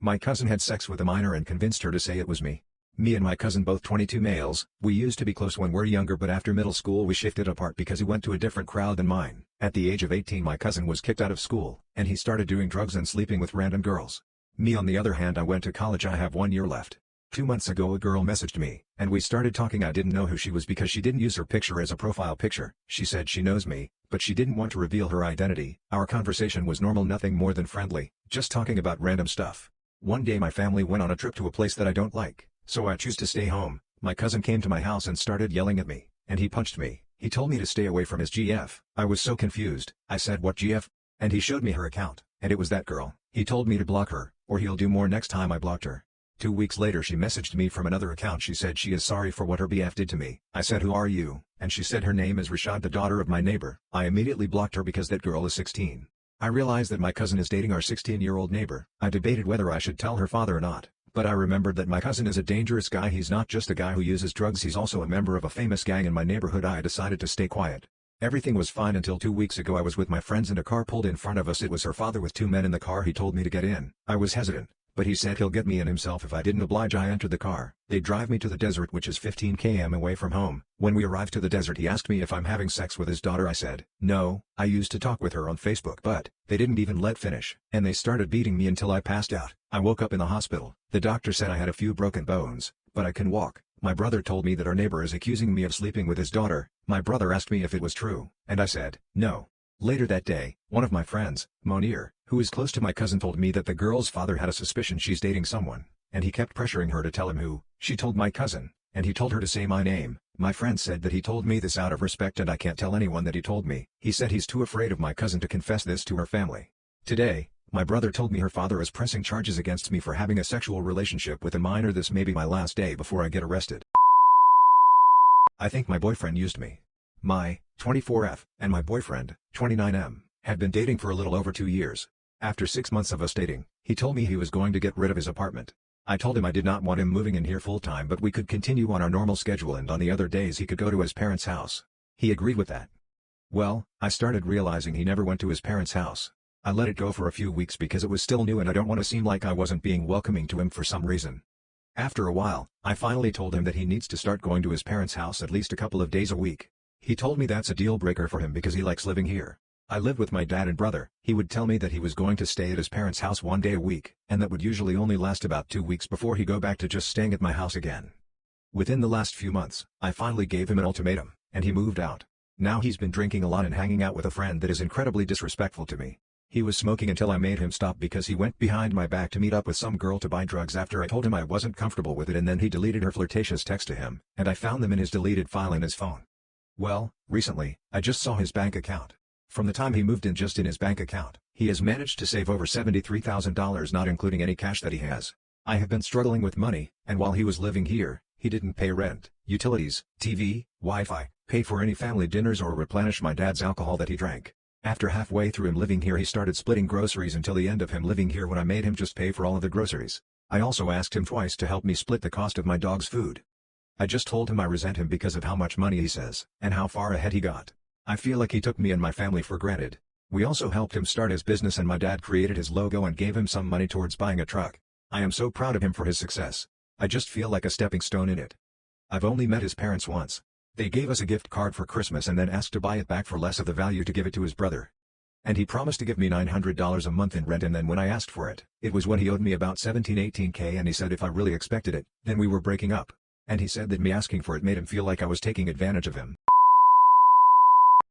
My cousin had sex with a minor and convinced her to say it was me. Me and my cousin, both 22 males, we used to be close when we're younger, but after middle school we shifted apart because he went to a different crowd than mine. At the age of 18 my cousin was kicked out of school, and he started doing drugs and sleeping with random girls. Me on the other hand, I went to college. I have 1 year left. 2 months ago a girl messaged me, and we started talking. I didn't know who she was because she didn't use her picture as a profile picture. She said she knows me, but she didn't want to reveal her identity. Our conversation was normal, nothing more than friendly, just talking about random stuff. One day my family went on a trip to a place that I don't like, so I choose to stay home. My cousin came to my house and started yelling at me, and he punched me. He told me to stay away from his GF. I was so confused. I said, "What GF?" And he showed me her account, and it was that girl. He told me to block her, or he'll do more. Next time I blocked her. 2 weeks later she messaged me from another account. She said she is sorry for what her BF did to me. I said, "Who are you?" And she said her name is Rashad, the daughter of my neighbor. I immediately blocked her because that girl is 16. I realized that my cousin is dating our 16-year-old neighbor. I debated whether I should tell her father or not, but I remembered that my cousin is a dangerous guy. He's not just a guy who uses drugs, he's also a member of a famous gang in my neighborhood. I decided to stay quiet. Everything was fine until 2 weeks ago. I was with my friends and a car pulled in front of us. It was her father with 2 men in the car. He told me to get in. I was hesitant, but he said he'll get me in himself if I didn't oblige. I entered the car. They drive me to the desert, which is 15 km away from home. When we arrived to the desert he asked me if I'm having sex with his daughter. I said, "No, I used to talk with her on Facebook." But they didn't even let finish, and they started beating me until I passed out. I woke up in the hospital. The doctor said I had a few broken bones, but I can walk. My brother told me that our neighbor is accusing me of sleeping with his daughter. My brother asked me if it was true, and I said, "No." Later that day, one of my friends, Monir, who is close to my cousin, told me that the girl's father had a suspicion she's dating someone, and he kept pressuring her to tell him who. She told my cousin, and he told her to say my name. My friend said that he told me this out of respect and I can't tell anyone that he told me. He said he's too afraid of my cousin to confess this to her family. Today, my brother told me her father is pressing charges against me for having a sexual relationship with a minor. This may be my last day before I get arrested. I think my boyfriend used me. My 24F and my boyfriend, 29M, had been dating for a little over 2 years. After 6 months of us dating, he told me he was going to get rid of his apartment. I told him I did not want him moving in here full time, but we could continue on our normal schedule and on the other days he could go to his parents' house. He agreed with that. Well, I started realizing he never went to his parents' house. I let it go for a few weeks because it was still new and I don't want to seem like I wasn't being welcoming to him for some reason. After a while, I finally told him that he needs to start going to his parents' house at least a couple of days a week. He told me that's a deal breaker for him because he likes living here. I live with my dad and brother. He would tell me that he was going to stay at his parents' house 1 day a week, and that would usually only last about 2 weeks before he go back to just staying at my house again. Within the last few months, I finally gave him an ultimatum, and he moved out. Now he's been drinking a lot and hanging out with a friend that is incredibly disrespectful to me. He was smoking until I made him stop because he went behind my back to meet up with some girl to buy drugs after I told him I wasn't comfortable with it, and then he deleted her flirtatious text to him, and I found them in his deleted file in his phone. Well, recently, I just saw his bank account. From the time he moved in, just in his bank account, he has managed to save over $73,000, not including any cash that he has. I have been struggling with money, and while he was living here, he didn't pay rent, utilities, TV, Wi-Fi, pay for any family dinners or replenish my dad's alcohol that he drank. After halfway through him living here he started splitting groceries until the end of him living here when I made him just pay for all of the groceries. I also asked him twice to help me split the cost of my dog's food. I just told him I resent him because of how much money he says, and how far ahead he got. I feel like he took me and my family for granted. We also helped him start his business and my dad created his logo and gave him some money towards buying a truck. I am so proud of him for his success. I just feel like a stepping stone in it. I've only met his parents once. They gave us a gift card for Christmas and then asked to buy it back for less of the value to give it to his brother. And he promised to give me $900 a month in rent, and then when I asked for it, it was when he owed me about 18K, and he said if I really expected it, then we were breaking up. And he said that me asking for it made him feel like I was taking advantage of him.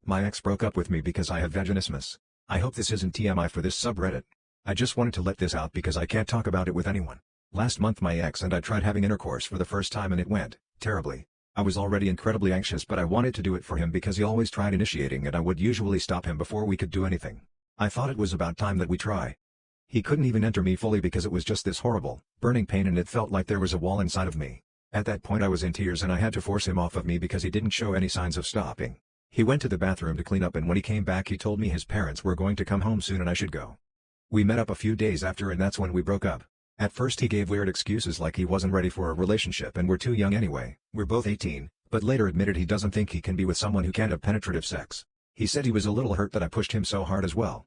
My ex broke up with me because I have vaginismus. I hope this isn't TMI for this subreddit. I just wanted to let this out because I can't talk about it with anyone. Last month my ex and I tried having intercourse for the first time and it went terribly. I was already incredibly anxious, but I wanted to do it for him because he always tried initiating and I would usually stop him before we could do anything. I thought it was about time that we try. He couldn't even enter me fully because it was just this horrible, burning pain and it felt like there was a wall inside of me. At that point I was in tears and I had to force him off of me because he didn't show any signs of stopping. He went to the bathroom to clean up and when he came back he told me his parents were going to come home soon and I should go. We met up a few days after and that's when we broke up. At first he gave weird excuses like he wasn't ready for a relationship and we're too young anyway, we're both 18, but later admitted he doesn't think he can be with someone who can't have penetrative sex. He said he was a little hurt that I pushed him so hard as well.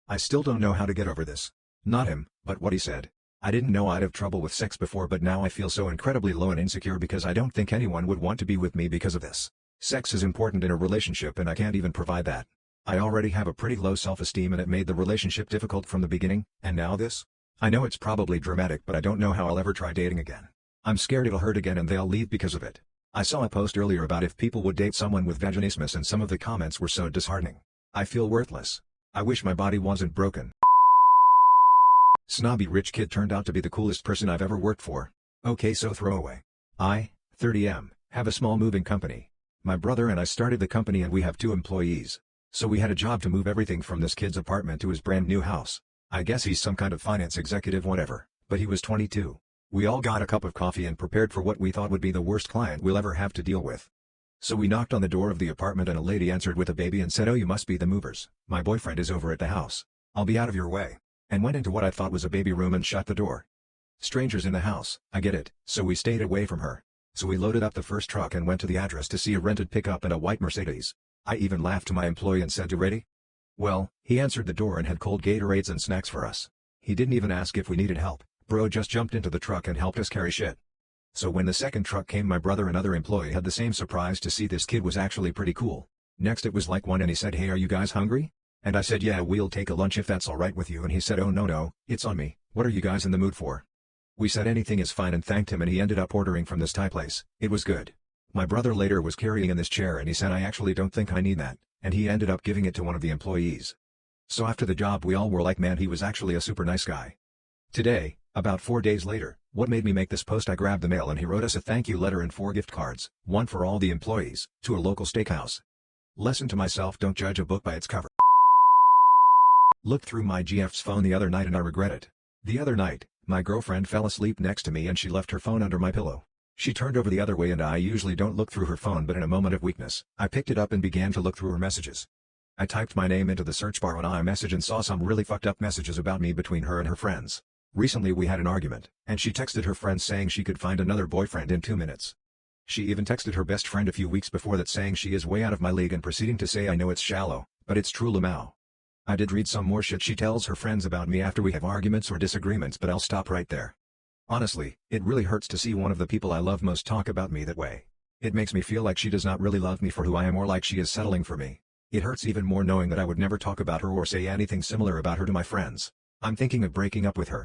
I still don't know how to get over this. Not him, but what he said. I didn't know I'd have trouble with sex before, but now I feel so incredibly low and insecure because I don't think anyone would want to be with me because of this. Sex is important in a relationship and I can't even provide that. I already have a pretty low self-esteem and it made the relationship difficult from the beginning, and now this? I know it's probably dramatic, but I don't know how I'll ever try dating again. I'm scared it'll hurt again and they'll leave because of it. I saw a post earlier about if people would date someone with vaginismus and some of the comments were so disheartening. I feel worthless. I wish my body wasn't broken. Snobby rich kid turned out to be the coolest person I've ever worked for. Okay, so throwaway. I, 30M, have a small moving company. My brother and I started the company and we have 2 employees. So we had a job to move everything from this kid's apartment to his brand new house. I guess he's some kind of finance executive, whatever, but he was 22. We all got a cup of coffee and prepared for what we thought would be the worst client we'll ever have to deal with. So we knocked on the door of the apartment and a lady answered with a baby and said, "Oh, you must be the movers. My boyfriend is over at the house. I'll be out of your way." And went into what I thought was a baby room and shut the door. Strangers in the house, I get it, so we stayed away from her. So we loaded up the first truck and went to the address to see a rented pickup and a white Mercedes. I even laughed to my employee and said, "You ready?" Well, he answered the door and had cold Gatorades and snacks for us. He didn't even ask if we needed help. Bro just jumped into the truck and helped us carry shit. So when the second truck came, my brother and other employee had the same surprise to see this kid was actually pretty cool. Next it was like one and he said, "Hey, are you guys hungry?" And I said, "Yeah, we'll take a lunch if that's alright with you," and he said, "Oh no, it's on me. What are you guys in the mood for?" We said anything is fine and thanked him, and he ended up ordering from this Thai place. It was good. My brother later was carrying in this chair and he said, "I actually don't think I need that," and he ended up giving it to one of the employees. So after the job we all were like, man, he was actually a super nice guy. Today, about 4 days later, what made me make this post, I grabbed the mail and he wrote us a thank you letter and 4 gift cards, one for all the employees, to a local steakhouse. Lesson to myself: don't judge a book by its cover. Looked through my GF's phone the other night and I regret it. The other night, my girlfriend fell asleep next to me and she left her phone under my pillow. She turned over the other way and I usually don't look through her phone, but in a moment of weakness, I picked it up and began to look through her messages. I typed my name into the search bar on iMessage and saw some really fucked up messages about me between her and her friends. Recently we had an argument, and she texted her friends saying she could find another boyfriend in 2 minutes. She even texted her best friend a few weeks before that saying she is way out of my league and proceeding to say, "I know it's shallow, but it's true Lamau." I did read some more shit she tells her friends about me after we have arguments or disagreements, but I'll stop right there. Honestly, it really hurts to see one of the people I love most talk about me that way. It makes me feel like she does not really love me for who I am, or like she is settling for me. It hurts even more knowing that I would never talk about her or say anything similar about her to my friends. I'm thinking of breaking up with her.